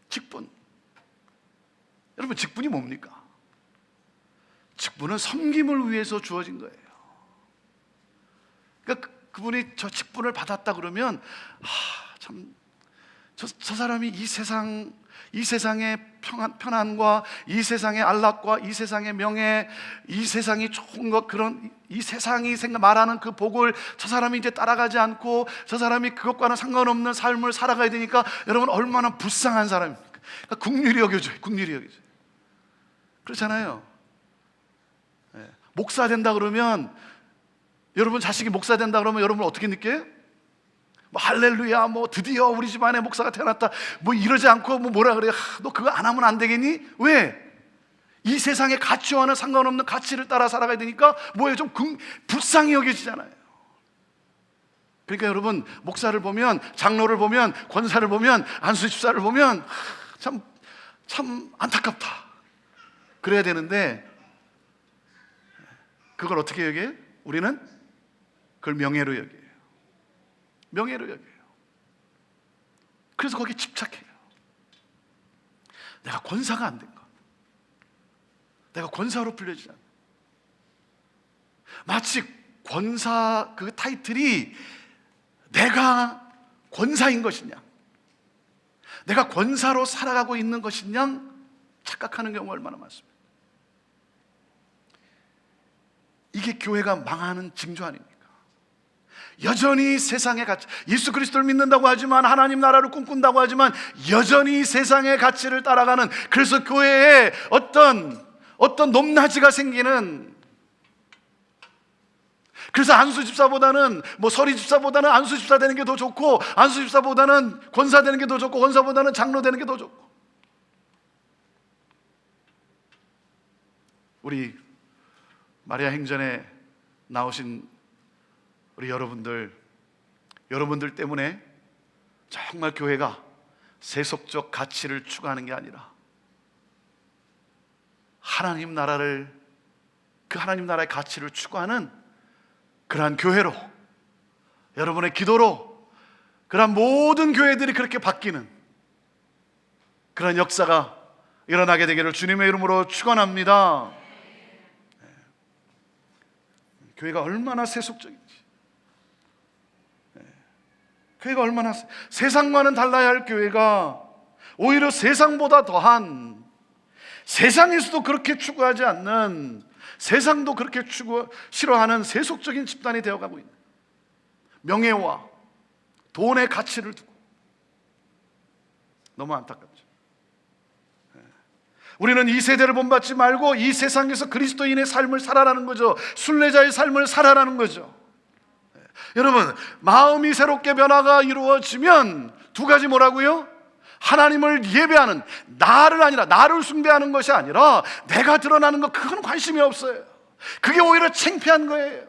직분. 여러분, 직분이 뭡니까? 직분은 섬김을 위해서 주어진 거예요. 그러니까 그분이 저 직분을 받았다 그러면, 저 사람이 이 세상의 편안과 이 세상의 안락과 이 세상의 명예, 이 세상이 좋은 것, 그런 이 세상이 말하는 그 복을 저 사람이 이제 따라가지 않고 저 사람이 그것과는 상관없는 삶을 살아가야 되니까, 여러분, 얼마나 불쌍한 사람입니까? 그러니까 국률이 여겨져요. 그렇잖아요. 목사 된다 그러면, 여러분 자식이 목사 된다 그러면 여러분 어떻게 느껴요? 할렐루야, 드디어 우리 집안에 목사가 태어났다, 이러지 않고 뭐라 그래요? 너 그거 안 하면 안 되겠니? 왜? 이 세상의 가치와는 상관없는 가치를 따라 살아가야 되니까 좀 불쌍히 여겨지잖아요. 그러니까 여러분, 목사를 보면, 장로를 보면, 권사를 보면, 안수집사를 보면 참 안타깝다 그래야 되는데, 그걸 어떻게 여겨요? 우리는 그걸 명예로 여겨요. 그래서 거기에 집착해요. 내가 권사가 안 된 것, 내가 권사로 불려지지 않는, 마치 권사 그 타이틀이 내가 권사인 것이냐, 내가 권사로 살아가고 있는 것이냐 착각하는 경우가 얼마나 많습니다. 이게 교회가 망하는 징조 아닙니까? 여전히 세상의 가치, 예수 그리스도를 믿는다고 하지만, 하나님 나라를 꿈꾼다고 하지만 여전히 세상의 가치를 따라가는, 그래서 교회에 어떤 높낮이가 생기는, 그래서 안수집사보다는 서리집사보다는 안수집사 되는 게 더 좋고, 안수집사보다는 권사 되는 게 더 좋고, 권사보다는 장로 되는 게 더 좋고. 우리 마리아 행전에 나오신 우리 여러분들 때문에 정말 교회가 세속적 가치를 추구하는 게 아니라 하나님 나라의 가치를 추구하는 그러한 교회로, 여러분의 기도로 그러한 모든 교회들이 그렇게 바뀌는 그런 역사가 일어나게 되기를 주님의 이름으로 축원합니다. 교회가 얼마나 세속적인지, 교회가 얼마나 세상과는 달라야 할 교회가 오히려 세상보다 더한, 세상에서도 그렇게 추구하지 않는, 세상도 그렇게 싫어하는 세속적인 집단이 되어가고 있는, 명예와 돈의 가치를 두고, 너무 안타깝죠. 우리는 이 세대를 본받지 말고 이 세상에서 그리스도인의 삶을 살아라는 거죠. 순례자의 삶을 살아라는 거죠. 여러분, 마음이 새롭게 변화가 이루어지면 두 가지 뭐라고요? 하나님을 예배하는, 나를 아니라, 나를 숭배하는 것이 아니라 내가 드러나는 것, 그건 관심이 없어요. 그게 오히려 창피한 거예요.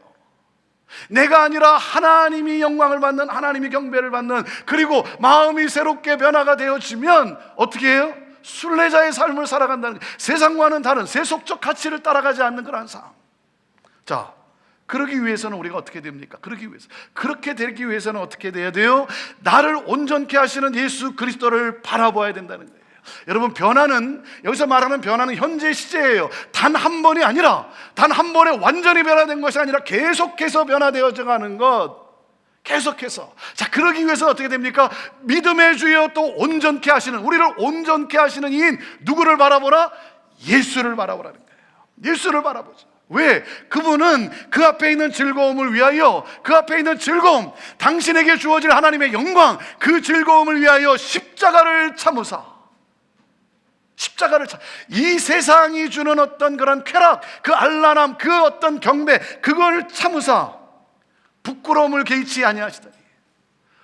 내가 아니라 하나님이 영광을 받는, 하나님이 경배를 받는, 그리고 마음이 새롭게 변화가 되어지면 어떻게 해요? 순례자의 삶을 살아간다는, 세상과는 다른 세속적 가치를 따라가지 않는 그런 삶. 자, 그러기 위해서는 우리가 어떻게 됩니까? 그렇게 되기 위해서는 어떻게 돼야 돼요? 나를 온전케 하시는 예수 그리스도를 바라봐야 된다는 거예요. 여러분, 변화는, 여기서 말하는 변화는 현재 시제예요. 단 한 번이 아니라, 단 한 번에 완전히 변화된 것이 아니라 계속해서 변화되어져 가는 것. 계속해서. 자, 그러기 위해서 어떻게 됩니까? 믿음의 주여 또 온전케 하시는, 우리를 온전케 하시는 이인 누구를 바라보라? 예수를 바라보라는 거예요. 예수를 바라보자. 왜? 그분은 그 앞에 있는 즐거움을 위하여, 그 앞에 있는 즐거움, 당신에게 주어질 하나님의 영광, 그 즐거움을 위하여 십자가를 참으사, 이 세상이 주는 어떤 그런 쾌락, 그 안란함, 그 어떤 경배, 그걸 참으사 부끄러움을 개의치 아니하시더니.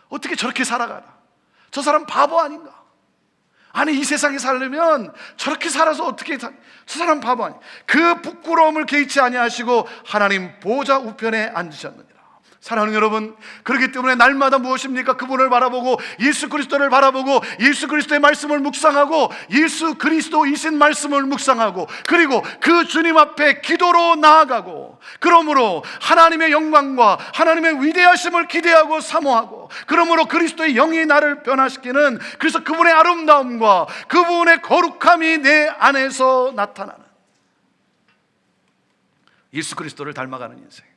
어떻게 저렇게 살아가나? 저 사람 바보 아닌가? 아니, 이 세상에 살려면 저렇게 살아서 어떻게 저 사람 바보 아니? 그 부끄러움을 개의치 아니하시고 하나님 보좌 우편에 앉으셨느니라. 사랑하는 여러분, 그렇기 때문에 날마다 무엇입니까? 그분을 바라보고, 예수 그리스도를 바라보고, 예수 그리스도의 말씀을 묵상하고, 예수 그리스도이신 말씀을 묵상하고, 그리고 그 주님 앞에 기도로 나아가고, 그러므로 하나님의 영광과 하나님의 위대하심을 기대하고 사모하고, 그러므로 그리스도의 영이 나를 변화시키는, 그래서 그분의 아름다움과 그분의 거룩함이 내 안에서 나타나는 예수 그리스도를 닮아가는 인생.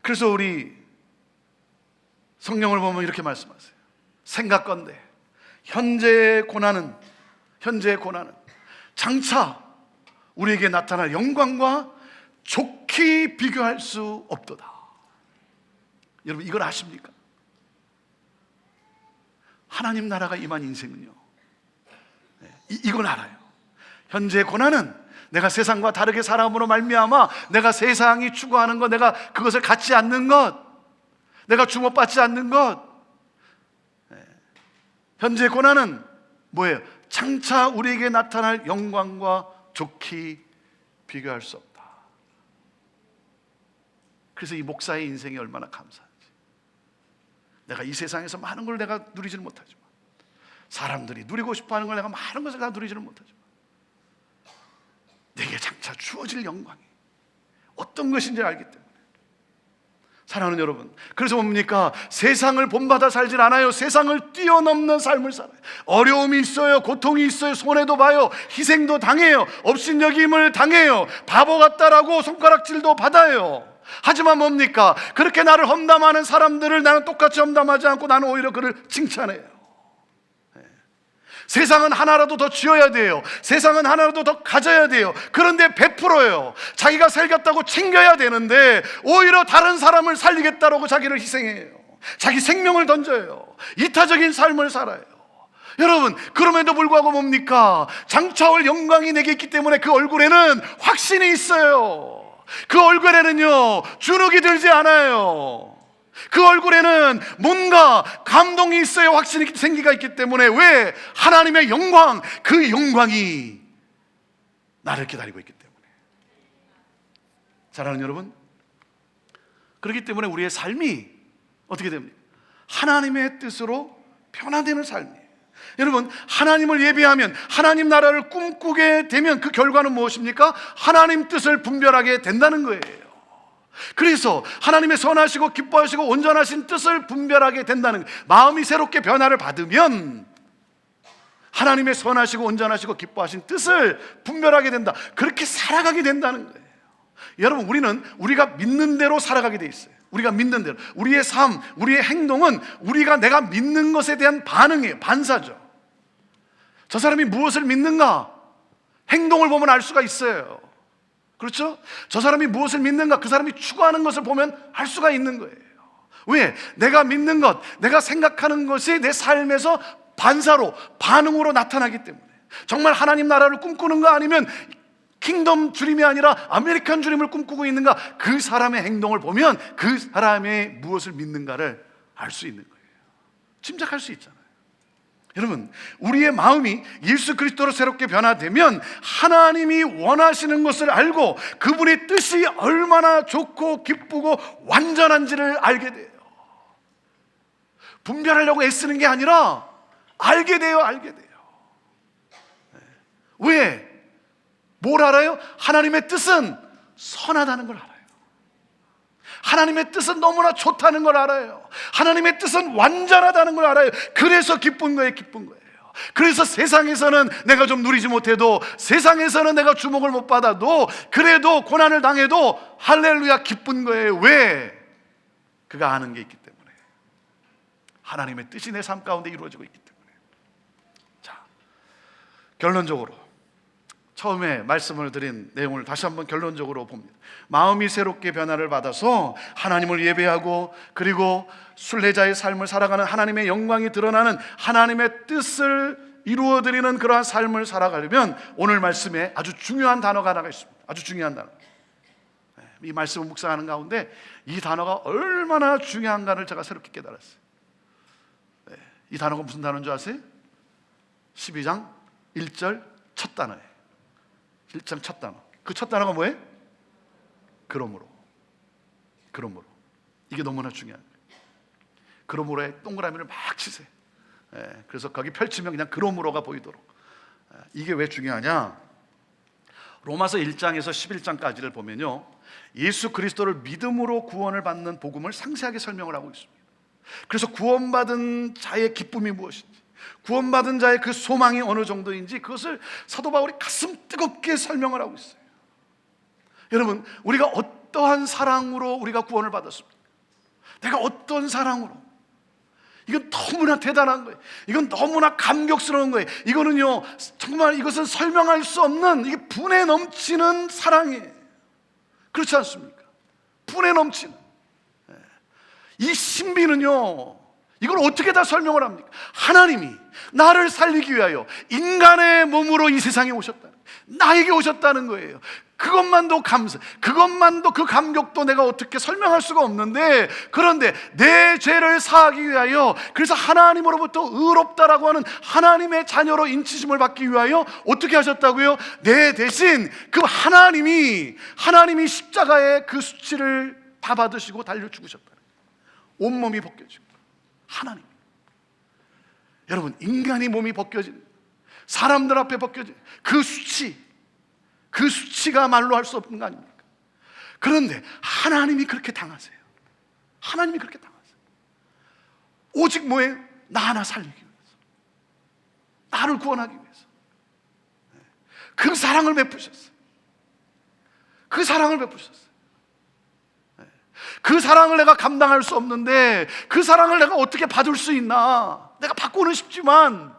그래서 우리 성경을 보면 이렇게 말씀하세요. 생각건대 현재의 고난은 장차 우리에게 나타날 영광과 좋게 비교할 수 없도다. 여러분, 이걸 아십니까? 하나님 나라가 임한 인생은요, 이걸 알아요. 현재의 고난은 내가 세상과 다르게 살아감으로 말미암아 내가 세상이 추구하는 것, 내가 그것을 갖지 않는 것, 내가 주목받지 않는 것, 현재의 고난은 뭐예요? 장차 우리에게 나타날 영광과 좋게 비교할 수 없다. 그래서 이 목사의 인생이 얼마나 감사한지. 내가 이 세상에서 많은 걸 내가 누리지는 못하지만, 사람들이 누리고 싶어하는 걸 내가 많은 것을 다 누리지는 못하지만, 내게 장차 주어질 영광이 어떤 것인지 알기 때문에. 사랑하는 여러분, 그래서 뭡니까? 세상을 본받아 살질 않아요. 세상을 뛰어넘는 삶을 살아요. 어려움이 있어요, 고통이 있어요, 손해도 봐요, 희생도 당해요, 업신여김을 당해요, 바보 같다라고 손가락질도 받아요. 하지만 뭡니까? 그렇게 나를 험담하는 사람들을 나는 똑같이 험담하지 않고 나는 오히려 그를 칭찬해요. 세상은 하나라도 더 쥐어야 돼요. 세상은 하나라도 더 가져야 돼요. 그런데 베풀어요. 자기가 살겠다고 챙겨야 되는데 오히려 다른 사람을 살리겠다고 자기를 희생해요. 자기 생명을 던져요. 이타적인 삶을 살아요. 여러분, 그럼에도 불구하고 뭡니까? 장차 올 영광이 내게 있기 때문에 그 얼굴에는 확신이 있어요. 그 얼굴에는요, 주눅이 들지 않아요. 그 얼굴에는 뭔가 감동이 있어요. 확신이 생기가 있기 때문에. 왜? 하나님의 영광, 그 영광이 나를 기다리고 있기 때문에. 사랑하는 여러분, 그렇기 때문에 우리의 삶이 어떻게 됩니까? 하나님의 뜻으로 변화되는 삶이에요. 여러분, 하나님을 예배하면, 하나님 나라를 꿈꾸게 되면 그 결과는 무엇입니까? 하나님 뜻을 분별하게 된다는 거예요. 그래서 하나님의 선하시고 기뻐하시고 온전하신 뜻을 분별하게 된다는 거예요. 마음이 새롭게 변화를 받으면 하나님의 선하시고 온전하시고 기뻐하신 뜻을 분별하게 된다. 그렇게 살아가게 된다는 거예요. 여러분, 우리가 믿는 대로 살아가게 돼 있어요. 우리가 믿는 대로. 우리의 삶, 우리의 행동은 내가 믿는 것에 대한 반응이에요. 반사죠. 저 사람이 무엇을 믿는가? 행동을 보면 알 수가 있어요. 그렇죠? 저 사람이 무엇을 믿는가? 그 사람이 추구하는 것을 보면 알 수가 있는 거예요. 왜? 내가 믿는 것, 내가 생각하는 것이 내 삶에서 반사로, 반응으로 나타나기 때문에. 정말 하나님 나라를 꿈꾸는가, 아니면 킹덤 주림이 아니라 아메리칸 주림을 꿈꾸고 있는가, 그 사람의 행동을 보면 그 사람의 무엇을 믿는가를 알 수 있는 거예요. 짐작할 수 있잖아요. 여러분, 우리의 마음이 예수 그리스도로 새롭게 변화되면 하나님이 원하시는 것을 알고 그분의 뜻이 얼마나 좋고 기쁘고 완전한지를 알게 돼요. 분별하려고 애쓰는 게 아니라 알게 돼요. 왜? 뭘 알아요? 하나님의 뜻은 선하다는 걸 알아요. 하나님의 뜻은 너무나 좋다는 걸 알아요. 하나님의 뜻은 완전하다는 걸 알아요. 그래서 기쁜 거예요. 그래서 세상에서는 내가 좀 누리지 못해도, 세상에서는 내가 주목을 못 받아도, 그래도 고난을 당해도 할렐루야 기쁜 거예요. 왜? 그가 아는 게 있기 때문에. 하나님의 뜻이 내 삶 가운데 이루어지고 있기 때문에. 자, 결론적으로 처음에 말씀을 드린 내용을 다시 한번 결론적으로 봅니다. 마음이 새롭게 변화를 받아서 하나님을 예배하고, 그리고 순례자의 삶을 살아가는, 하나님의 영광이 드러나는 하나님의 뜻을 이루어드리는 그러한 삶을 살아가려면 오늘 말씀에 아주 중요한 단어가 하나가 있습니다. 아주 중요한 단어. 이 말씀을 묵상하는 가운데 이 단어가 얼마나 중요한가를 제가 새롭게 깨달았어요. 이 단어가 무슨 단어인 줄 아세요? 12장 1절 첫 단어예요. 1장 첫 단어. 그 첫 단어가 뭐예요? 그러므로. 이게 너무나 중요한 거예요. 그러므로에 동그라미를 막 치세요. 그래서 거기 펼치면 그냥 그러므로가 보이도록. 이게 왜 중요하냐? 로마서 1장에서 11장까지를 보면요, 예수 그리스도를 믿음으로 구원을 받는 복음을 상세하게 설명을 하고 있습니다. 그래서 구원받은 자의 기쁨이 무엇인지, 구원받은 자의 그 소망이 어느 정도인지, 그것을 사도 바울이 가슴 뜨겁게 설명을 하고 있어요. 여러분, 우리가 어떠한 사랑으로 우리가 구원을 받았습니까? 내가 어떤 사랑으로? 이건 너무나 대단한 거예요. 이건 너무나 감격스러운 거예요. 이거는요, 정말 이것은 설명할 수 없는, 이게 분에 넘치는 사랑이에요. 그렇지 않습니까? 분에 넘치는 이 신비는요, 이걸 어떻게 다 설명을 합니까? 하나님이 나를 살리기 위하여 인간의 몸으로 이 세상에 오셨다, 나에게 오셨다는 거예요. 그것만도 그것만도 그 감격도 내가 어떻게 설명할 수가 없는데, 그런데 내 죄를 사하기 위하여, 그래서 하나님으로부터 의롭다라고 하는 하나님의 자녀로 인치심을 받기 위하여 어떻게 하셨다고요? 내 대신 그 하나님이 십자가에 그 수치를 다 받으시고 달려 죽으셨다. 온몸이 벗겨지고, 하나님. 여러분, 인간이 몸이 벗겨지는, 사람들 앞에 벗겨지는 그 수치가 말로 할 수 없는 거 아닙니까? 그런데 하나님이 그렇게 당하세요. 하나님이 그렇게 당하세요. 오직 뭐예요? 나 하나 살리기 위해서, 나를 구원하기 위해서 그 사랑을 베푸셨어요. 그 사랑을 베푸셨어요. 그 사랑을 내가 감당할 수 없는데, 그 사랑을 내가 어떻게 받을 수 있나? 내가 받고는 싶지만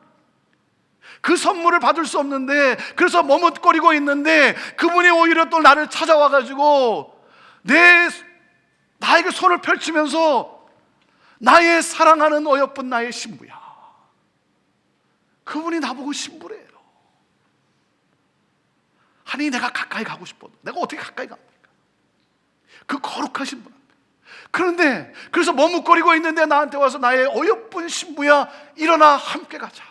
그 선물을 받을 수 없는데, 그래서 머뭇거리고 있는데, 그분이 오히려 또 나를 찾아와 가지고 나에게 손을 펼치면서 나의 사랑하는 어여쁜 나의 신부야. 그분이 나보고 신부래요. 아니, 내가 가까이 가고 싶어도 내가 어떻게 가까이 갑니까? 그 거룩하신 분. 그런데 그래서 머뭇거리고 있는데 나한테 와서 나의 어여쁜 신부야, 일어나 함께 가자.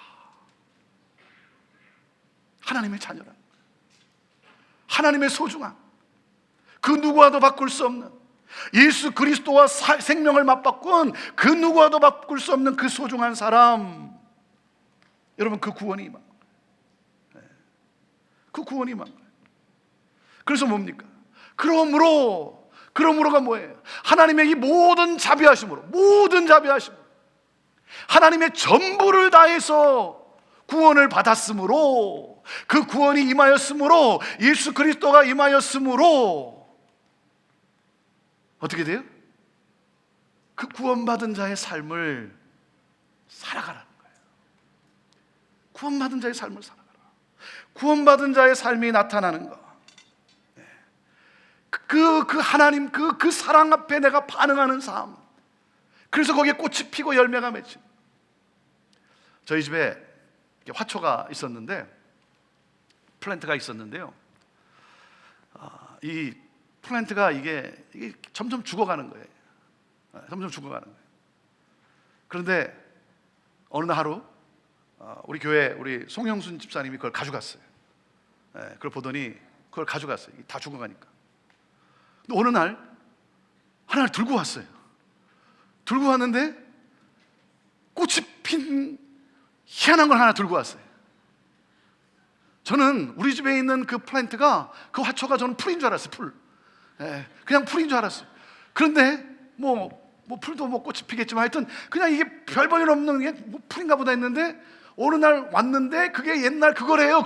하나님의 자녀란, 하나님의 소중함, 그 누구와도 바꿀 수 없는, 예수 그리스도와 생명을 맞바꾼 그 누구와도 바꿀 수 없는 그 소중한 사람, 여러분, 그 구원이 임한 거예요. 그 구원이 임한 거예요. 그래서 뭡니까? 그러므로가 뭐예요? 하나님의 이 모든 자비하심으로, 하나님의 전부를 다해서 구원을 받았으므로, 그 구원이 임하였으므로, 예수 그리스도가 임하였으므로 어떻게 돼요? 그 구원받은 자의 삶을 살아가라는 거예요. 구원받은 자의 삶을 살아가라. 구원받은 자의 삶이 나타나는 거. 그 하나님, 그 사랑 앞에 내가 반응하는 삶. 그래서 거기에 꽃이 피고 열매가 맺힌. 저희 집에 화초가 있었는데, 플랜트가 있었는데요. 이 플랜트가 이게 점점 죽어가는 거예요. 점점 죽어가는 거예요. 그런데 어느 날 하루 우리 교회 우리 송영순 집사님이 그걸 가져갔어요. 그걸 보더니 그걸 가져갔어요. 다 죽어가니까. 근데 어느 날 하나를 들고 왔어요. 들고 왔는데 꽃이 핀 희한한 걸 하나 들고 왔어요. 저는 우리 집에 있는 그 플랜트가, 그 화초가 저는 풀인 줄 알았어요. 풀. 그냥 풀인 줄 알았어요. 그런데 뭐 풀도 뭐 꽃이 피겠지만 하여튼 그냥 이게 별 볼일 없는 게 뭐 풀인가 보다 했는데, 어느 날 왔는데 그게 옛날 그거래요.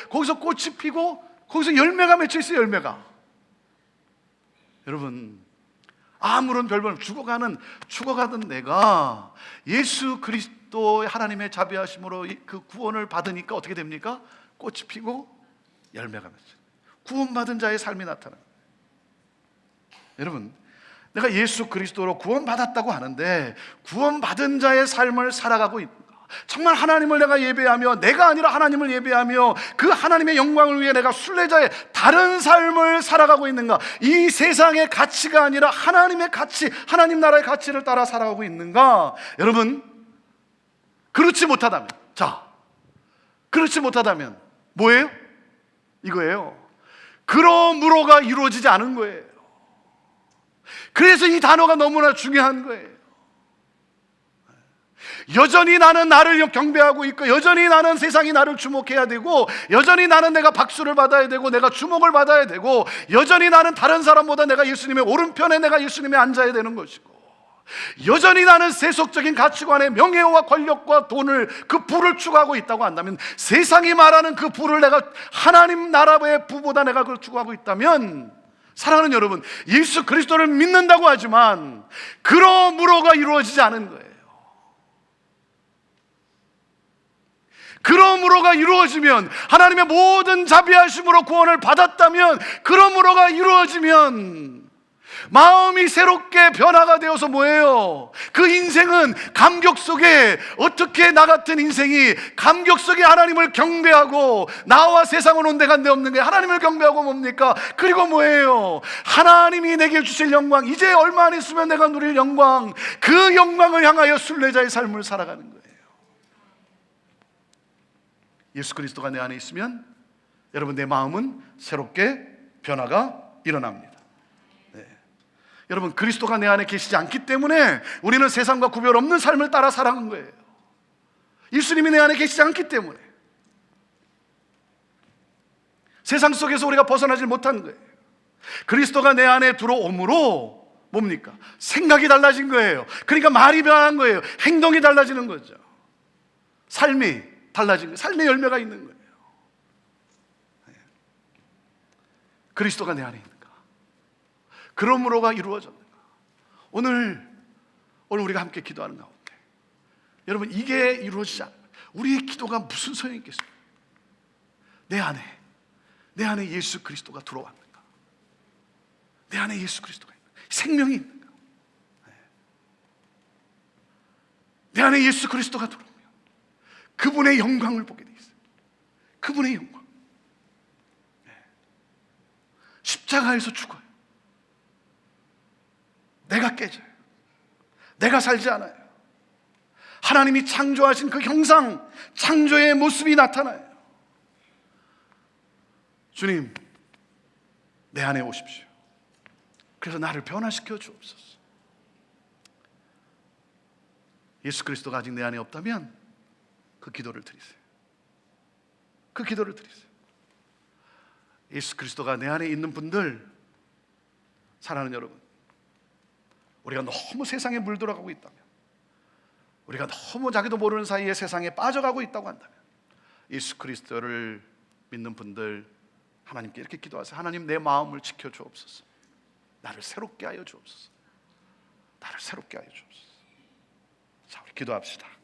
거기서 꽃이 피고 거기서 열매가 맺혀 있어요. 열매가. 여러분, 아무런 별볼 죽어가던 내가 예수 그리스도의 하나님의 자비하심으로 그 구원을 받으니까 어떻게 됩니까? 꽃이 피고 열매가 맺혀. 구원받은 자의 삶이 나타나요. 여러분, 내가 예수 그리스도로 구원받았다고 하는데 구원받은 자의 삶을 살아가고 있는가? 정말 하나님을 내가 예배하며, 내가 아니라 하나님을 예배하며 그 하나님의 영광을 위해 내가 순례자의 다른 삶을 살아가고 있는가? 이 세상의 가치가 아니라 하나님의 가치, 하나님 나라의 가치를 따라 살아가고 있는가? 여러분, 그렇지 못하다면 뭐예요? 이거예요. 그러므로가 이루어지지 않은 거예요. 그래서 이 단어가 너무나 중요한 거예요. 여전히 나는 나를 경배하고 있고, 여전히 나는 세상이 나를 주목해야 되고, 여전히 나는 내가 박수를 받아야 되고, 내가 주목을 받아야 되고, 여전히 나는 다른 사람보다 내가 예수님의 오른편에 내가 예수님에 앉아야 되는 것이고, 여전히 나는 세속적인 가치관의 명예와 권력과 돈을, 그 부를 추구하고 있다고 한다면, 세상이 말하는 그 부를 내가 하나님 나라의 부보다 내가 그걸 추구하고 있다면, 사랑하는 여러분, 예수 그리스도를 믿는다고 하지만 그러므로가 이루어지지 않은 거예요. 그러므로가 이루어지면, 하나님의 모든 자비하심으로 구원을 받았다면, 그러므로가 이루어지면 마음이 새롭게 변화가 되어서 뭐예요? 그 인생은 감격 속에, 어떻게 나 같은 인생이 감격 속에 하나님을 경배하고, 나와 세상은 온데간데 없는 게 하나님을 경배하고 뭡니까? 그리고 뭐예요? 하나님이 내게 주실 영광, 이제 얼마 안 있으면 내가 누릴 영광, 그 영광을 향하여 순례자의 삶을 살아가는 거예요. 예수 그리스도가 내 안에 있으면 여러분, 내 마음은 새롭게 변화가 일어납니다. 여러분, 그리스도가 내 안에 계시지 않기 때문에 우리는 세상과 구별 없는 삶을 따라 살아간 거예요. 예수님이 내 안에 계시지 않기 때문에 세상 속에서 우리가 벗어나질 못한 거예요. 그리스도가 내 안에 들어옴으로 뭡니까? 생각이 달라진 거예요. 그러니까 말이 변한 거예요. 행동이 달라지는 거죠. 삶이 달라진 거예요. 삶의 열매가 있는 거예요. 그리스도가 내 안에 있는가? 그러므로가 이루어졌는가? 오늘 우리가 함께 기도하는 가운데 여러분, 이게 이루어지지 않으면 우리의 기도가 무슨 소용이 있겠습니까? 내 안에 예수 그리스도가 들어왔는가? 내 안에 예수 그리스도가 있는가? 생명이 있는가? 내 안에 예수 그리스도가 들어오면 그분의 영광을 보게 돼 있어요. 그분의 영광. 십자가에서 죽어요. 내가 깨져요. 내가 살지 않아요. 하나님이 창조하신 그 형상, 창조의 모습이 나타나요. 주님, 내 안에 오십시오. 그래서 나를 변화시켜 주옵소서. 예수 그리스도가 아직 내 안에 없다면 그 기도를 드리세요. 그 기도를 드리세요. 예수 그리스도가 내 안에 있는 분들, 사랑하는 여러분, 우리가 너무 세상에 물들어가고 있다면, 우리가 너무 자기도 모르는 사이에 세상에 빠져가고 있다고 한다면, 예수 그리스도를 믿는 분들, 하나님께 이렇게 기도하세요. 하나님, 내 마음을 지켜주옵소서. 나를 새롭게 하여 주옵소서. 나를 새롭게 하여 주옵소서. 자, 우리 기도합시다.